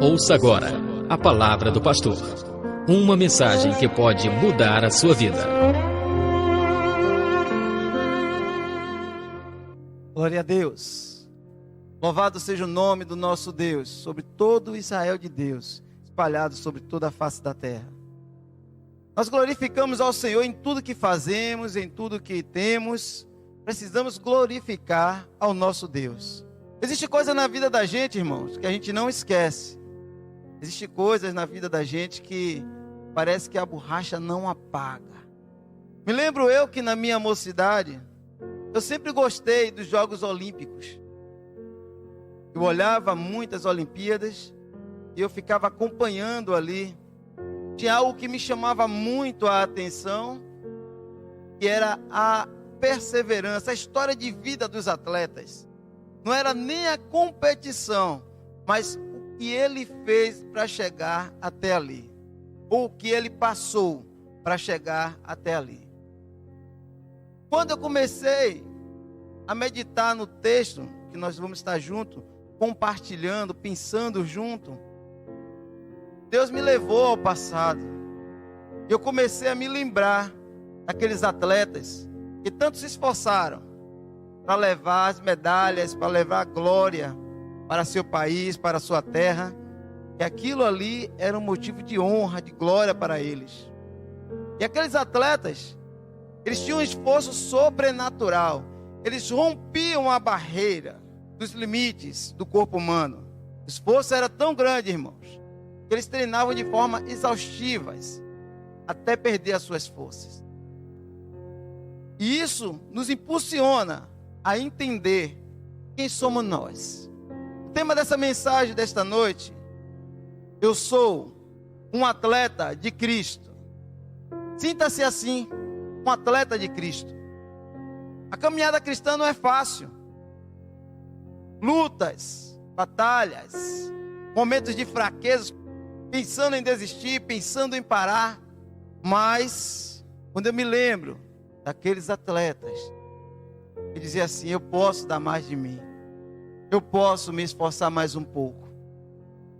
Ouça agora a palavra do pastor. Uma mensagem que pode mudar a sua vida. Glória a Deus. Louvado seja o nome do nosso Deus, sobre todo o Israel de Deus, espalhado sobre toda a face da terra. Nós glorificamos ao Senhor em tudo que fazemos, em tudo que temos. Precisamos glorificar ao nosso Deus. Existe coisa na vida da gente, irmãos, que a gente não esquece. Existe coisas na vida da gente que parece que a borracha não apaga. Me lembro eu que na minha mocidade, eu sempre gostei dos Jogos Olímpicos. Eu olhava muitas Olimpíadas e eu ficava acompanhando ali. Tinha algo que me chamava muito a atenção, que era a perseverança, a história de vida dos atletas. Não era nem a competição, mas o que ele fez para chegar até ali, ou o que ele passou para chegar até ali. Quando eu comecei a meditar no texto, que nós vamos estar juntos, compartilhando, pensando junto, Deus me levou ao passado. Eu comecei a me lembrar daqueles atletas que tanto se esforçaram para levar as medalhas, para levar a glória para seu país, para a sua terra. E aquilo ali era um motivo de honra, de glória para eles. E aqueles atletas, eles tinham um esforço sobrenatural. Eles rompiam a barreira dos limites do corpo humano. O esforço era tão grande, irmãos, que eles treinavam de forma exaustivas, até perder as suas forças. E isso nos impulsiona a entender quem somos nós. O tema dessa mensagem desta noite: eu sou um atleta de Cristo. Sinta-se assim, um atleta de Cristo. A caminhada cristã não é fácil. Lutas, batalhas, momentos de fraqueza, pensando em desistir, pensando em parar. Mas, quando eu me lembro daqueles atletas que diziam assim: eu posso dar mais de mim, eu posso me esforçar mais um pouco.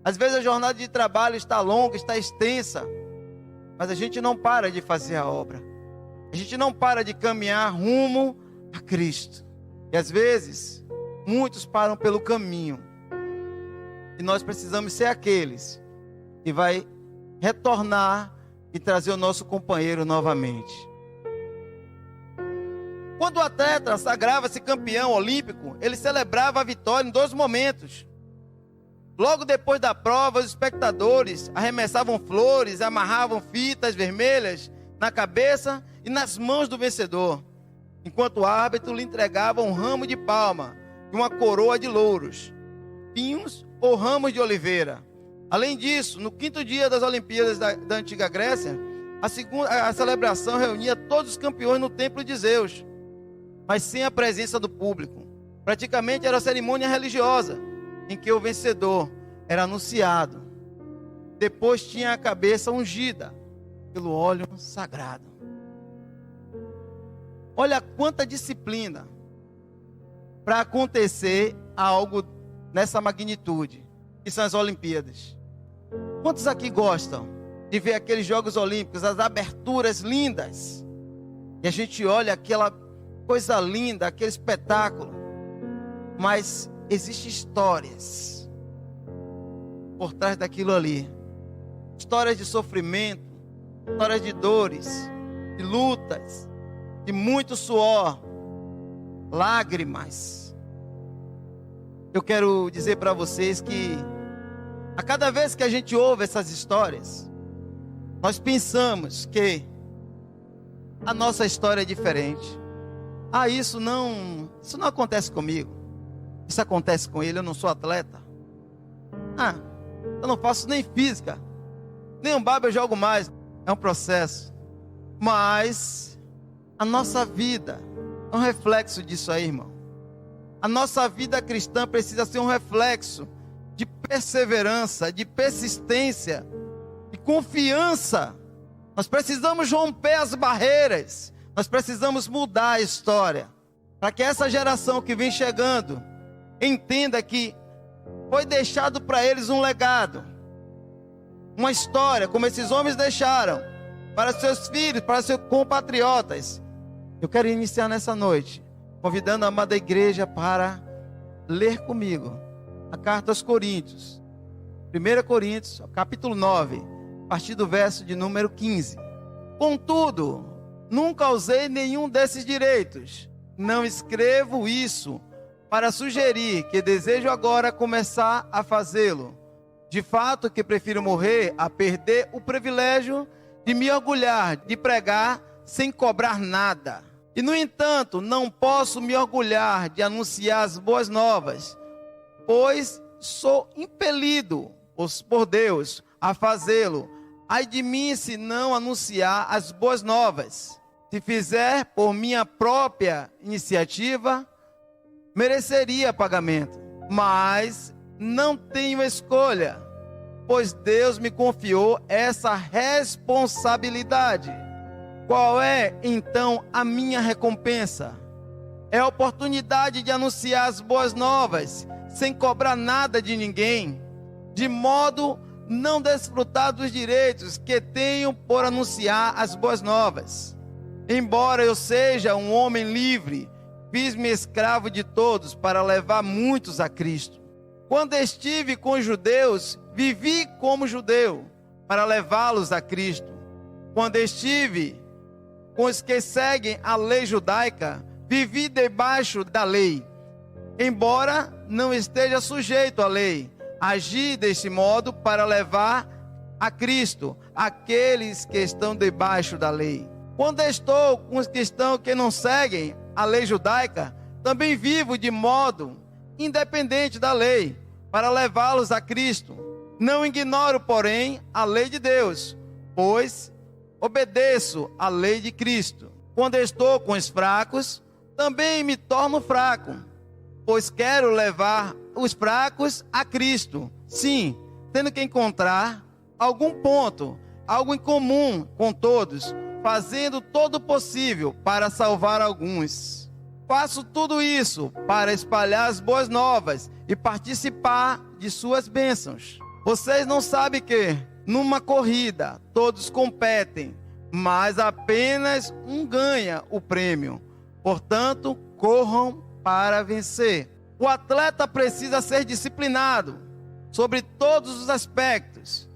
Às vezes a jornada de trabalho está longa, está extensa, mas a gente não para de fazer a obra. A gente não para de caminhar rumo a Cristo. E às vezes, muitos param pelo caminho. E nós precisamos ser aqueles que vai retornar e trazer o nosso companheiro novamente. Quando o atleta sagrava-se campeão olímpico, ele celebrava a vitória em 2 momentos. Logo depois da prova, os espectadores arremessavam flores, amarravam fitas vermelhas na cabeça e nas mãos do vencedor, enquanto o árbitro lhe entregava um ramo de palma e uma coroa de louros, pinhos ou ramos de oliveira. Além disso, no 5º dia das Olimpíadas da antiga Grécia, a celebração reunia todos os campeões no templo de Zeus, mas sem a presença do público. Praticamente era uma cerimônia religiosa, em que o vencedor era anunciado. Depois tinha a cabeça ungida pelo óleo sagrado. Olha quanta disciplina para acontecer algo nessa magnitude, que são as Olimpíadas. Quantos aqui gostam de ver aqueles Jogos Olímpicos, as aberturas lindas? E a gente olha aquela coisa linda, aquele espetáculo. Mas existem histórias por trás daquilo ali. Histórias de sofrimento, histórias de dores, de lutas, de muito suor, lágrimas. Eu quero dizer para vocês que a cada vez que a gente ouve essas histórias, nós pensamos que a nossa história é diferente. Isso não acontece comigo. Isso acontece com ele, eu não sou atleta. Eu não faço nem física, nem um baba eu jogo mais. É um processo. Mas a nossa vida é um reflexo disso aí, irmão. A nossa vida cristã precisa ser um reflexo de perseverança, de persistência, de confiança. Nós precisamos romper as barreiras. Nós precisamos mudar a história, para que essa geração que vem chegando entenda que foi deixado para eles um legado. uma história, como esses homens deixaram, para seus filhos, para seus compatriotas. Eu quero iniciar nessa noite, convidando a amada igreja para ler comigo a carta aos Coríntios. 1 Coríntios, capítulo 9, a partir do verso de número 15. Contudo, nunca usei nenhum desses direitos. Não escrevo isso para sugerir que desejo agora começar a fazê-lo. De fato que prefiro morrer a perder o privilégio de me orgulhar, de pregar sem cobrar nada. E no entanto, não posso me orgulhar de anunciar as boas novas, pois sou impelido por Deus a fazê-lo. Ai de mim se não anunciar as boas novas. Se fizer por minha própria iniciativa, mereceria pagamento. Mas não tenho escolha, pois Deus me confiou essa responsabilidade. Qual é, então, a minha recompensa? É a oportunidade de anunciar as boas novas, sem cobrar nada de ninguém, de modo não desfrutar dos direitos que tenho por anunciar as boas novas. Embora eu seja um homem livre, fiz-me escravo de todos para levar muitos a Cristo. Quando estive com os judeus, vivi como judeu, para levá-los a Cristo. Quando estive com os que seguem a lei judaica, vivi debaixo da lei. Embora não esteja sujeito à lei, agi deste modo para levar a Cristo aqueles que estão debaixo da lei. Quando estou com os cristãos que não seguem a lei judaica, também vivo de modo independente da lei, para levá-los a Cristo. Não ignoro, porém, a lei de Deus, pois obedeço à lei de Cristo. Quando estou com os fracos, também me torno fraco, pois quero levar os fracos a Cristo. Sim, tendo que encontrar algum ponto, algo em comum com todos, fazendo todo o possível para salvar alguns. Faço tudo isso para espalhar as boas novas e participar de suas bênçãos. Vocês não sabem que numa corrida todos competem, mas apenas um ganha o prêmio. Portanto, corram para vencer. O atleta precisa ser disciplinado sobre todos os aspectos.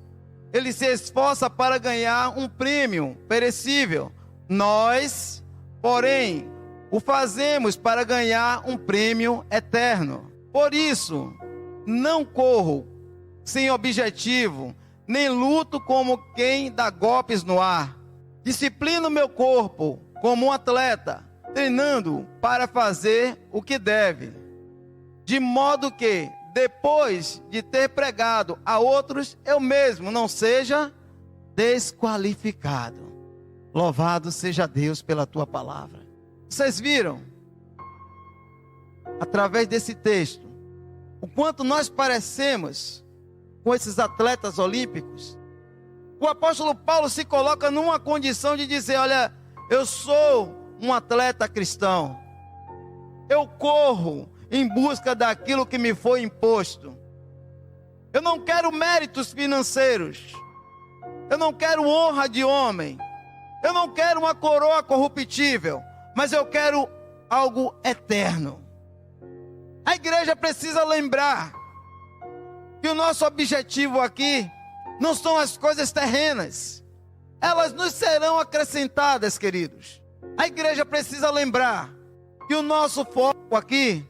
Ele se esforça para ganhar um prêmio perecível. Nós, porém, o fazemos para ganhar um prêmio eterno. Por isso, não corro sem objetivo, nem luto como quem dá golpes no ar. Disciplino meu corpo como um atleta, treinando para fazer o que deve, de modo que, depois de ter pregado a outros, eu mesmo não seja desqualificado. Louvado seja Deus pela tua palavra. Vocês viram, através desse texto, o quanto nós parecemos com esses atletas olímpicos? O apóstolo Paulo se coloca numa condição de dizer: olha, eu sou um atleta cristão, eu corro em busca daquilo que me foi imposto. Eu não quero méritos financeiros, eu não quero honra de homem, eu não quero uma coroa corruptível, mas eu quero algo eterno. A igreja precisa lembrar que o nosso objetivo aqui não são as coisas terrenas, elas nos serão acrescentadas, queridos. A igreja precisa lembrar que o nosso foco aqui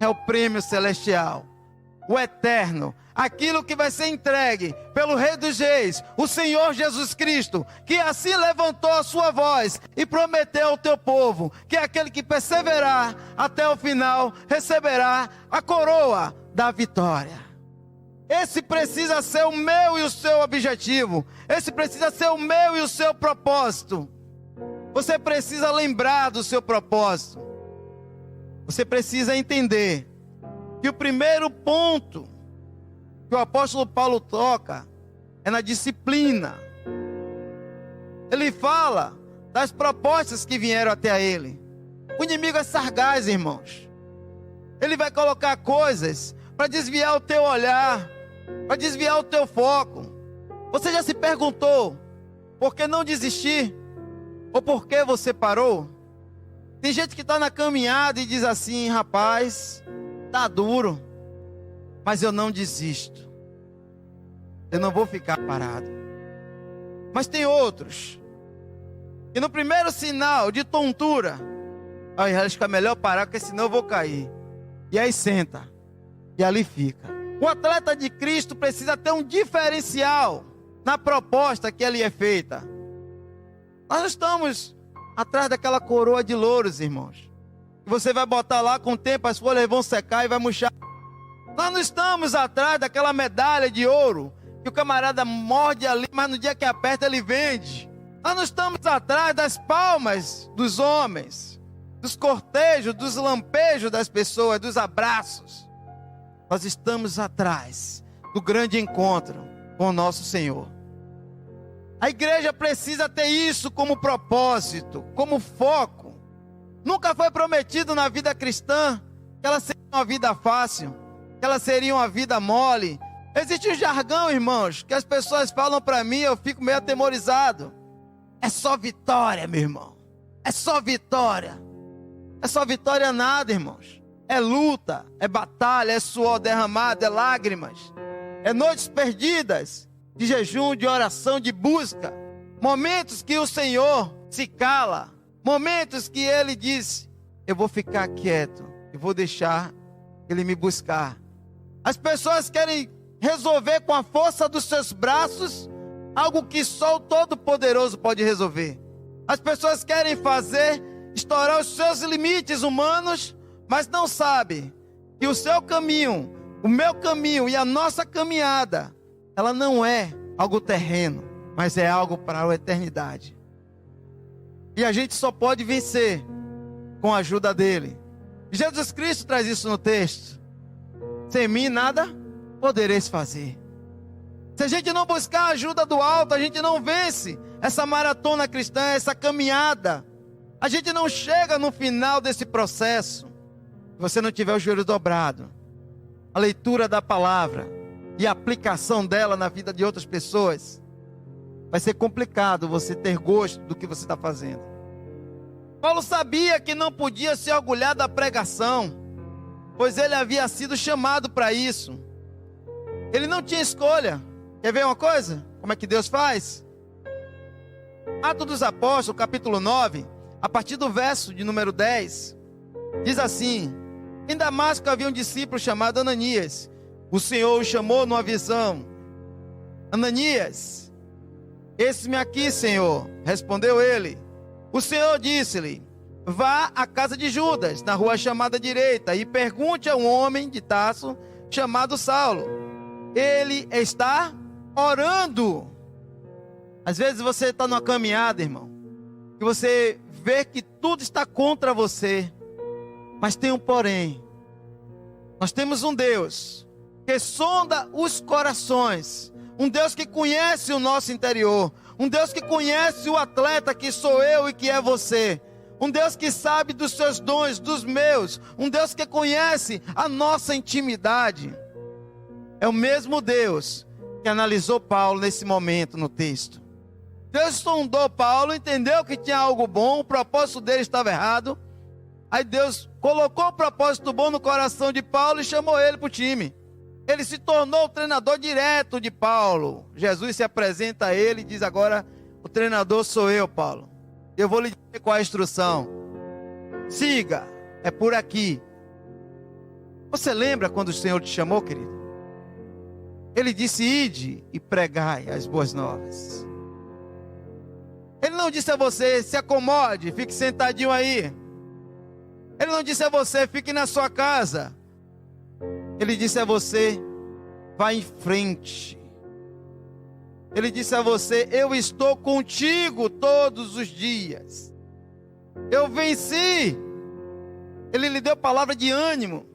é o prêmio celestial, o eterno, aquilo que vai ser entregue pelo Rei dos Reis, o Senhor Jesus Cristo, que assim levantou a sua voz e prometeu ao teu povo que aquele que perseverar até o final receberá a coroa da vitória. Esse precisa ser o meu e o seu objetivo, esse precisa ser o meu e o seu propósito. Você precisa lembrar do seu propósito. Você precisa entender que o primeiro ponto que o apóstolo Paulo toca é na disciplina. Ele fala das propostas que vieram até ele. O inimigo é sagaz, irmãos. Ele vai colocar coisas para desviar o teu olhar, para desviar o teu foco. Você já se perguntou por que não desistir? Ou por que você parou? Tem gente que está na caminhada e diz assim: rapaz, tá duro, mas eu não desisto. Eu não vou ficar parado. Mas tem outros que no primeiro sinal de tontura, aí acho que é melhor parar, porque senão eu vou cair. E aí senta, e ali fica. O atleta de Cristo precisa ter um diferencial na proposta que ali é feita. Nós não estamos atrás daquela coroa de louros, irmãos, que você vai botar lá, com o tempo as folhas vão secar e vai murchar. Nós não estamos atrás daquela medalha de ouro que o camarada morde ali, mas no dia que aperta ele vende. Nós não estamos atrás das palmas dos homens, dos cortejos, dos lampejos das pessoas, dos abraços. Nós estamos atrás do grande encontro com o nosso Senhor. A igreja precisa ter isso como propósito, como foco. Nunca foi prometido na vida cristã que ela seria uma vida fácil, que ela seria uma vida mole. Existe um jargão, irmãos, que as pessoas falam para mim, eu fico meio atemorizado. É só vitória, meu irmão. É só vitória. É só vitória nada, irmãos. É luta, é batalha, é suor derramado, é lágrimas. É noites perdidas, de jejum, de oração, de busca. Momentos que o Senhor se cala. Momentos que Ele diz: eu vou ficar quieto, eu vou deixar Ele me buscar. As pessoas querem resolver com a força dos seus braços algo que só o Todo-Poderoso pode resolver. As pessoas querem fazer, estourar os seus limites humanos, mas não sabem que o seu caminho, o meu caminho e a nossa caminhada, ela não é algo terreno, mas é algo para a eternidade. E a gente só pode vencer com a ajuda dele. Jesus Cristo traz isso no texto: sem mim nada podereis fazer. Se a gente não buscar a ajuda do alto, a gente não vence essa maratona cristã, essa caminhada. A gente não chega no final desse processo. Se você não tiver o joelho dobrado, a leitura da palavra e a aplicação dela na vida de outras pessoas, vai ser complicado você ter gosto do que você está fazendo. Paulo sabia que não podia se orgulhar da pregação, pois ele havia sido chamado para isso. Ele não tinha escolha. Quer ver uma coisa? Como é que Deus faz? Atos dos Apóstolos, capítulo 9, a partir do verso de número 10, diz assim: em Damasco havia um discípulo chamado Ananias. O Senhor o chamou numa visão: Ananias. Eis-me aqui, Senhor, respondeu ele. O Senhor disse-lhe: vá à casa de Judas, na rua chamada direita, e pergunte a um homem de Tarso chamado Saulo. Ele está orando. Às vezes você está numa caminhada, irmão, e você vê que tudo está contra você, mas tem um porém. Nós temos um Deus que sonda os corações, um Deus que conhece o nosso interior, um Deus que conhece o atleta que sou eu e que é você, um Deus que sabe dos seus dons, dos meus, um Deus que conhece a nossa intimidade. É o mesmo Deus que analisou Paulo nesse momento no texto. Deus sondou Paulo, entendeu que tinha algo bom, o propósito dele estava errado. Aí Deus colocou o propósito bom no coração de Paulo e chamou ele para o time. Ele se tornou o treinador direto de Paulo. Jesus se apresenta a ele e diz: agora o treinador sou eu, Paulo. Eu vou lhe dizer qual é a instrução. Siga, é por aqui. Você lembra quando o Senhor te chamou, querido? Ele disse: ide e pregai as boas novas. Ele não disse a você: se acomode, fique sentadinho aí. Ele não disse a você: fique na sua casa. Ele disse a você: vá em frente. Ele disse a você: eu estou contigo todos os dias. Eu venci. Ele lhe deu palavra de ânimo,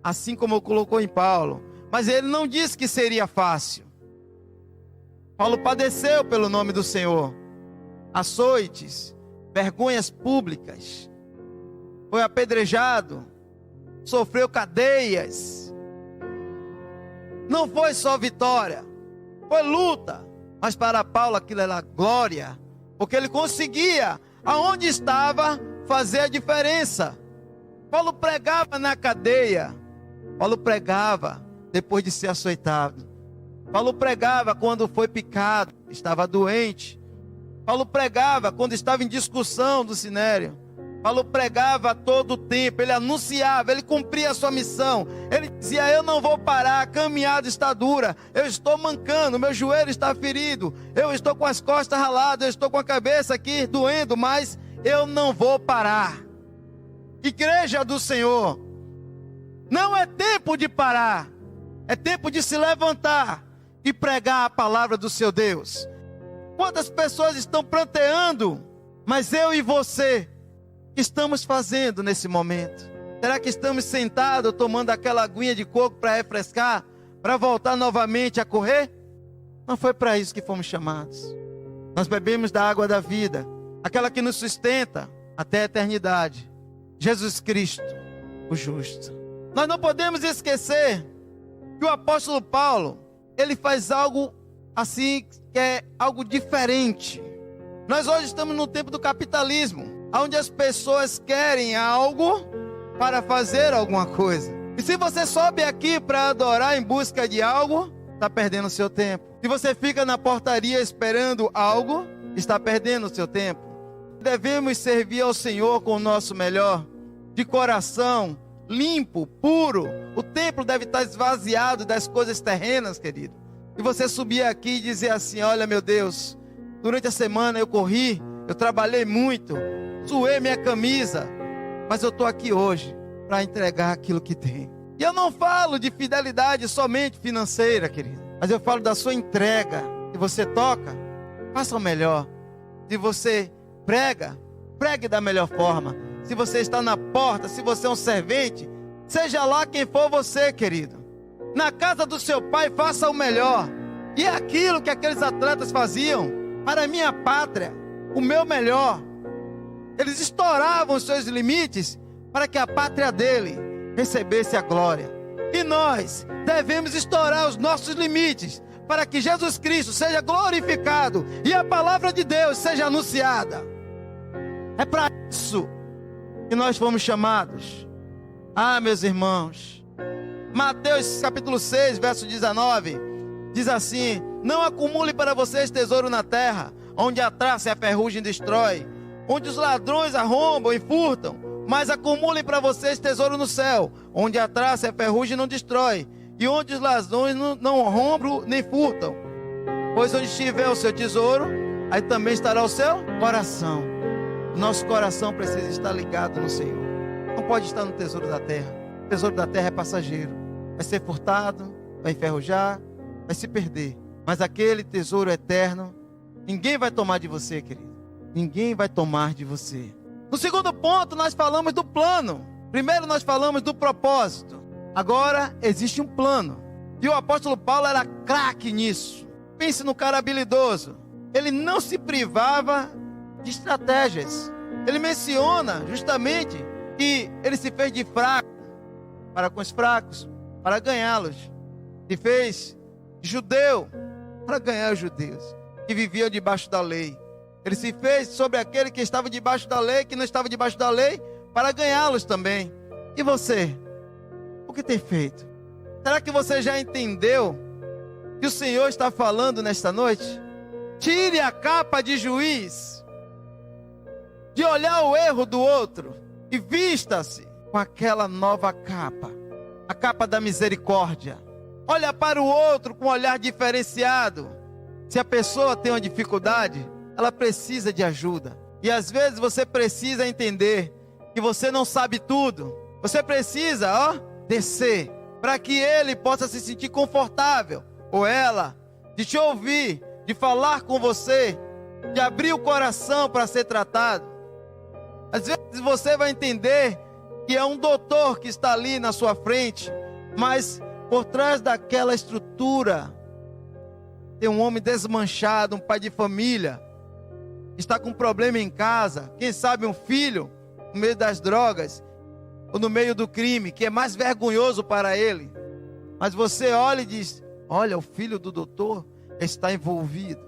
assim como colocou em Paulo. Mas ele não disse que seria fácil. Paulo padeceu pelo nome do Senhor. Açoites, vergonhas públicas. Foi apedrejado, sofreu cadeias. Não foi só vitória, foi luta, Mas para Paulo aquilo era glória, porque ele conseguia, aonde estava, fazer a diferença. Paulo pregava na cadeia. Paulo pregava depois de ser açoitado. Paulo pregava quando foi picado, estava doente. Paulo pregava quando estava em discussão do sinédrio. Paulo pregava a todo tempo, ele anunciava, ele cumpria a sua missão. Ele dizia: eu não vou parar, a caminhada está dura, eu estou mancando, meu joelho está ferido, eu estou com as costas raladas, eu estou com a cabeça aqui doendo, mas eu não vou parar. Igreja do Senhor, não é tempo de parar, é tempo de se levantar e pregar a palavra do seu Deus. Quantas pessoas estão pranteando, mas eu e você, o que estamos fazendo nesse momento? Será que estamos sentados tomando aquela aguinha de coco para refrescar, para voltar novamente a correr? Não foi para isso que fomos chamados. Nós bebemos da água da vida, aquela que nos sustenta até a eternidade. Jesus Cristo, o justo. Nós não podemos esquecer que o apóstolo Paulo, ele faz algo assim, que é algo diferente. Nós hoje estamos no tempo do capitalismo, onde as pessoas querem algo para fazer alguma coisa. E se você sobe aqui para adorar em busca de algo, está perdendo o seu tempo. Se você fica na portaria esperando algo, está perdendo o seu tempo. Devemos servir ao Senhor com o nosso melhor, de coração, limpo, puro. O templo deve estar esvaziado das coisas terrenas, querido. E você subir aqui e dizer assim: olha, meu Deus, durante a semana eu corri, eu trabalhei muito, suei minha camisa, mas eu estou aqui hoje para entregar aquilo que tem. E eu não falo de fidelidade somente financeira, querido, mas eu falo da sua entrega. Se você toca, faça o melhor. Se você prega, pregue da melhor forma. Se você está na porta, se você é um servente, seja lá quem for você, querido, na casa do seu pai, faça o melhor. E é aquilo que aqueles atletas faziam para a minha pátria, o meu melhor. Eles estouravam os seus limites para que a pátria dele recebesse a glória. E nós devemos estourar os nossos limites para que Jesus Cristo seja glorificado e a palavra de Deus seja anunciada. É para isso que nós fomos chamados. Ah, meus irmãos, Mateus capítulo 6, verso 19, diz assim: não acumule para vocês tesouro na terra, onde a traça e a ferrugem destrói, onde os ladrões arrombam e furtam, mas acumulem para vocês tesouro no céu, onde a traça e a ferrugem não destrói, e onde os ladrões não arrombam nem furtam. Pois onde estiver o seu tesouro, aí também estará o seu coração. O nosso coração precisa estar ligado no Senhor. Não pode estar no tesouro da terra. O tesouro da terra é passageiro. Vai ser furtado, vai enferrujar, vai se perder. Mas aquele tesouro eterno, ninguém vai tomar de você, querido. Ninguém vai tomar de você. No segundo ponto, nós falamos do plano. Primeiro nós falamos do propósito. Agora existe um plano. E o apóstolo Paulo era craque nisso. Pense no cara habilidoso. Ele não se privava de estratégias. Ele menciona justamente que ele se fez de fraco para com os fracos, para ganhá-los. Se fez judeu para ganhar os judeus que viviam debaixo da lei. Ele se fez sobre aquele que estava debaixo da lei, que não estava debaixo da lei, para ganhá-los também. E você? O que tem feito? Será que você já entendeu que o Senhor está falando nesta noite? Tire a capa de juiz, de olhar o erro do outro, e vista-se com aquela nova capa, a capa da misericórdia. Olha para o outro com um olhar diferenciado. Se a pessoa tem uma dificuldade, ela precisa de ajuda. E às vezes você precisa entender que você não sabe tudo. Você precisa, descer, para que ele possa se sentir confortável, ou ela, de te ouvir, de falar com você, de abrir o coração para ser tratado. Às vezes você vai entender que é um doutor que está ali na sua frente, mas por trás daquela estrutura tem um homem desmanchado, um pai de família, está com um problema em casa, quem sabe um filho no meio das drogas, ou no meio do crime, que é mais vergonhoso para ele. Mas você olha e diz: olha, o filho do doutor está envolvido.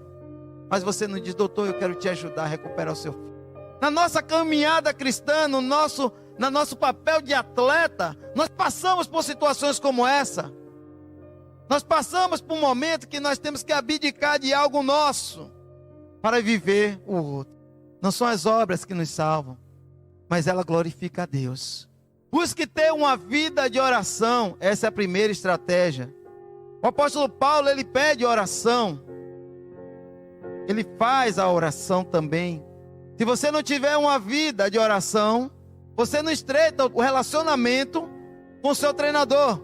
mas você não diz: doutor, eu quero te ajudar a recuperar o seu filho. Na nossa caminhada cristã, no nosso papel de atleta, nós passamos por situações como essa. Nós passamos por um momento que nós temos que abdicar de algo nosso para viver o outro. Não são as obras que nos salvam, mas ela glorifica a Deus. Busque ter uma vida de oração. Essa é a primeira estratégia. O apóstolo Paulo, ele pede oração. Ele faz a oração também. Se você não tiver uma vida de oração, você não estreita o relacionamento com o seu treinador.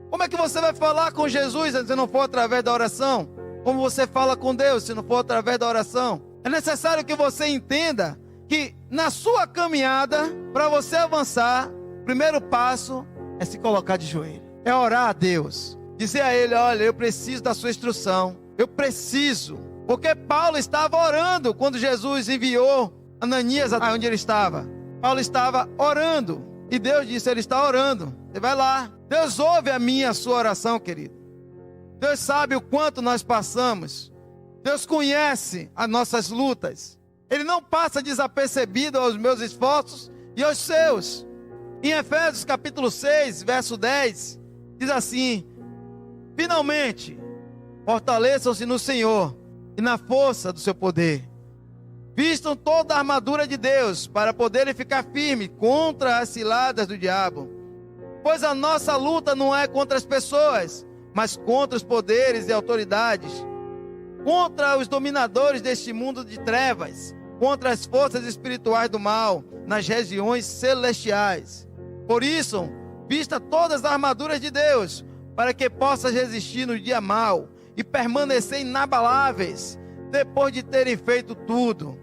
Como é que você vai falar com Jesus se não for através da oração? Como você fala com Deus se não for através da oração? É necessário que você entenda que na sua caminhada, para você avançar, o primeiro passo é se colocar de joelho. É orar a Deus. Dizer a Ele: olha, eu preciso da sua instrução. Eu preciso. Porque Paulo estava orando quando Jesus enviou Ananias aonde ele estava. Paulo estava orando. E Deus disse: ele está orando. Você vai lá. Deus ouve a minha e a sua oração, querido. Deus sabe o quanto nós passamos. Deus conhece as nossas lutas. Ele não passa desapercebido aos meus esforços e aos seus. Em Efésios capítulo 6, verso 10, diz assim: finalmente, fortaleçam-se no Senhor e na força do seu poder. Vistam toda a armadura de Deus para poderem ficar firmes contra as ciladas do diabo. Pois a nossa luta não é contra as pessoas, mas contra os poderes e autoridades, contra os dominadores deste mundo de trevas, contra as forças espirituais do mal nas regiões celestiais. Por isso, vista todas as armaduras de Deus, para que possas resistir no dia mau e permanecer inabaláveis depois de terem feito tudo.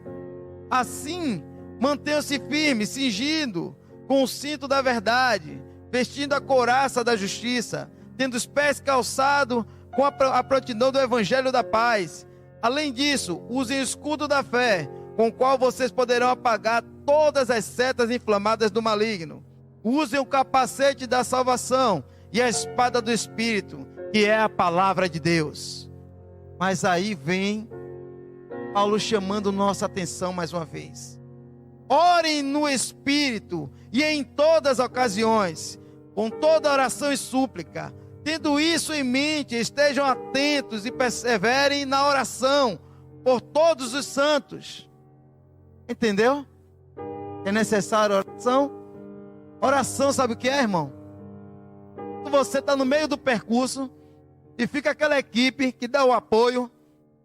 Assim, mantenham-se firmes, cingindo com o cinto da verdade, vestindo a couraça da justiça, tendo os pés calçados com a prontidão do evangelho da paz. Além disso, usem o escudo da fé, com o qual vocês poderão apagar todas as setas inflamadas do maligno. Usem o capacete da salvação e a espada do Espírito, que é a palavra de Deus. Mas aí vem Paulo chamando nossa atenção mais uma vez. Orem no Espírito e em todas as ocasiões, com toda oração e súplica. Tendo isso em mente, estejam atentos e perseverem na oração por todos os santos. Entendeu? É necessário oração? Oração, sabe o que é, irmão? Quando você está no meio do percurso e fica aquela equipe que dá o apoio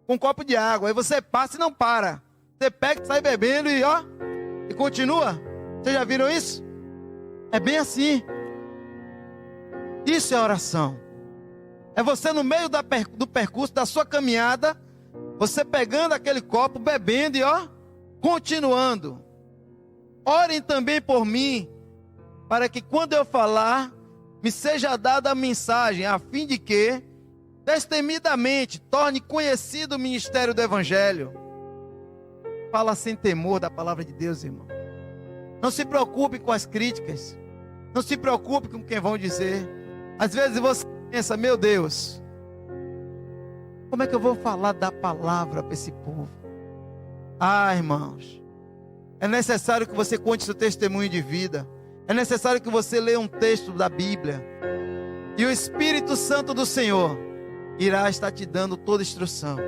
com um copo de água, aí você passa e não para. Você pega e sai bebendo e continua. Vocês já viram isso? É bem assim. Isso é oração. É você no meio do percurso da sua caminhada, você pegando aquele copo, bebendo e continuando. Orem também por mim, para que quando eu falar, me seja dada a mensagem, a fim de que, destemidamente, torne conhecido o ministério do Evangelho. Fala sem temor da palavra de Deus, irmão. Não se preocupe com as críticas. Não se preocupe com o que vão dizer. Às vezes você pensa: meu Deus, como é que eu vou falar da palavra para esse povo? Ah, irmãos, é necessário que você conte seu testemunho de vida. É necessário que você leia um texto da Bíblia. E o Espírito Santo do Senhor irá estar te dando toda instrução.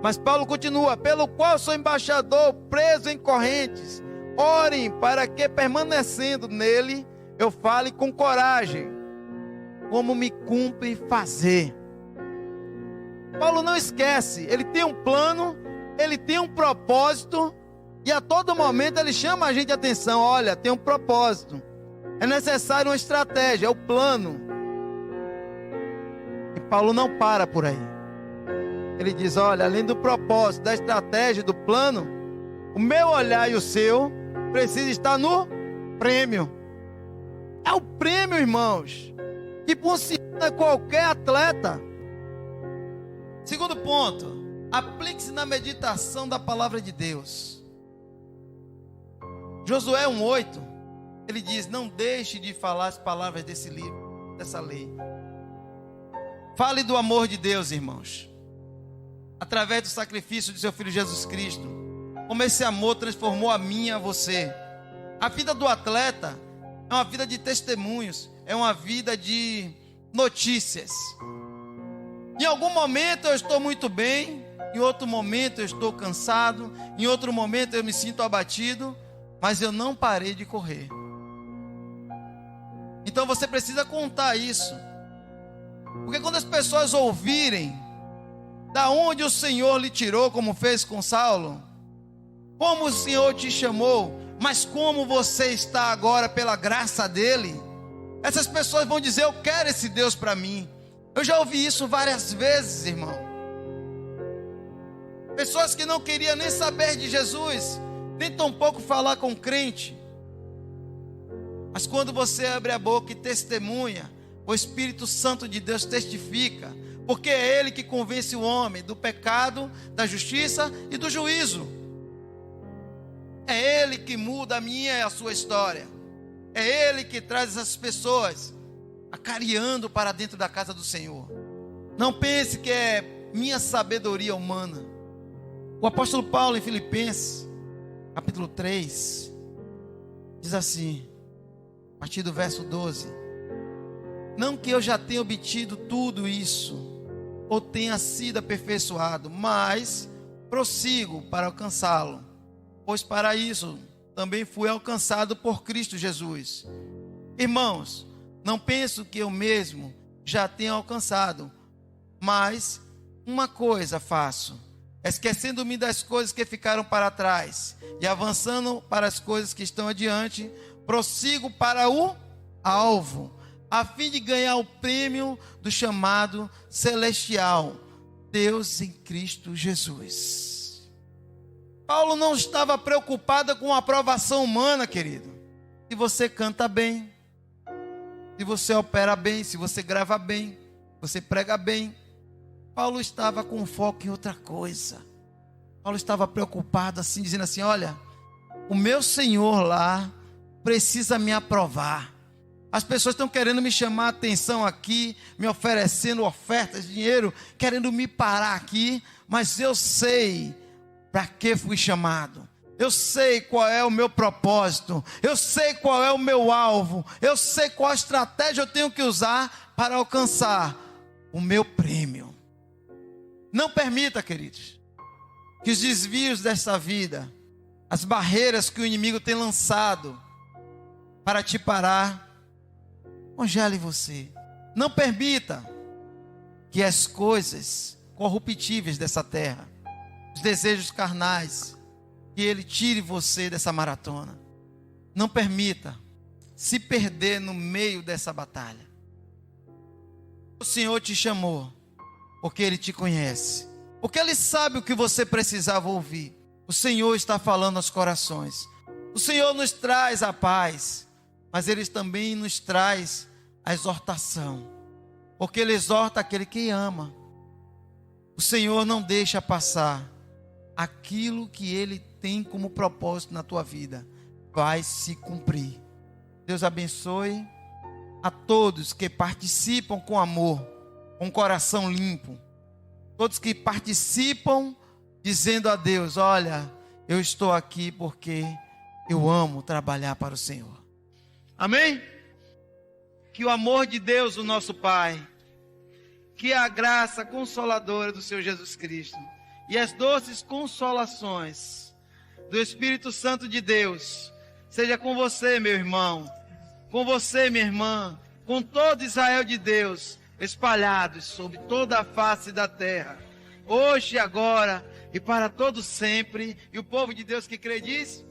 Mas Paulo continua: pelo qual sou embaixador, preso em correntes. Orem para que, permanecendo nele, eu fale com coragem, como me cumpre fazer. Paulo não esquece, ele tem um plano, ele tem um propósito, e a todo momento ele chama a gente a atenção: olha, tem um propósito, é necessário uma estratégia, é o plano. E Paulo não para por aí. Ele diz: olha, além do propósito, da estratégia, do plano, o meu olhar e o seu precisa estar no prêmio. É o prêmio, irmãos, que funciona qualquer atleta. Segundo ponto, aplique-se na meditação da palavra de Deus. Josué 1:8, ele diz: não deixe de falar as palavras desse livro, dessa lei. Fale do amor de Deus, irmãos. através do sacrifício de seu Filho Jesus Cristo. Como esse amor transformou a mim e a você. A vida do atleta é uma vida de testemunhos, é uma vida de notícias. Em algum momento eu estou muito bem, em outro momento eu estou cansado, em outro momento eu me sinto abatido, mas eu não parei de correr. Então você precisa contar isso, porque quando as pessoas ouvirem da onde o Senhor lhe tirou, como fez com Saulo, como o Senhor te chamou, mas como você está agora pela graça dele, essas pessoas vão dizer: eu quero esse Deus para mim. Eu já ouvi isso várias vezes, irmão. Pessoas que não queriam nem saber de Jesus, nem tampouco falar com crente. Mas quando você abre a boca e testemunha, o Espírito Santo de Deus testifica, porque é Ele que convence o homem do pecado, da justiça e do juízo. É Ele que muda a minha e a sua história. É Ele que traz essas pessoas acareando para dentro da casa do Senhor. Não pense que é minha sabedoria humana. O apóstolo Paulo, em Filipenses, capítulo 3, diz assim, a partir do verso 12: não que eu já tenha obtido tudo isso, ou tenha sido aperfeiçoado, mas prossigo para alcançá-lo, pois para isso também fui alcançado por Cristo Jesus. Irmãos, não penso que eu mesmo já tenha alcançado, mas uma coisa faço, esquecendo-me das coisas que ficaram para trás e avançando para as coisas que estão adiante, prossigo para o alvo, a fim de ganhar o prêmio do chamado celestial, Deus em Cristo Jesus. Paulo não estava preocupado com a aprovação humana, querido. Se você canta bem, se você opera bem, se você grava bem, você prega bem. Paulo estava com foco em outra coisa. Paulo estava preocupado assim, dizendo assim: olha, o meu Senhor lá precisa me aprovar. As pessoas estão querendo me chamar a atenção aqui, me oferecendo ofertas, dinheiro, querendo me parar aqui, mas eu sei para que fui chamado. Eu sei qual é o meu propósito, eu sei qual é o meu alvo, eu sei qual estratégia eu tenho que usar para alcançar o meu prêmio. Não permita, queridos, que os desvios dessa vida, as barreiras que o inimigo tem lançado para te parar, congele você. Não permita que as coisas corruptíveis dessa terra, os desejos carnais, que ele tire você dessa maratona. Não permita se perder no meio dessa batalha. O Senhor te chamou porque Ele te conhece, porque Ele sabe o que você precisava ouvir. O Senhor está falando aos corações. O Senhor nos traz a paz, mas Ele também nos traz a exortação, porque Ele exorta aquele que ama. O Senhor não deixa passar aquilo que Ele tem como propósito na tua vida, vai se cumprir. Deus abençoe a todos que participam com amor, com coração limpo, todos que participam dizendo a Deus: olha, eu estou aqui porque eu amo trabalhar para o Senhor. Amém? Que o amor de Deus, o nosso Pai, que a graça consoladora do Senhor Jesus Cristo e as doces consolações do Espírito Santo de Deus seja com você, meu irmão, com você, minha irmã, com todo Israel de Deus, espalhados sobre toda a face da terra, hoje e agora e para todo sempre. E o povo de Deus que crê diz: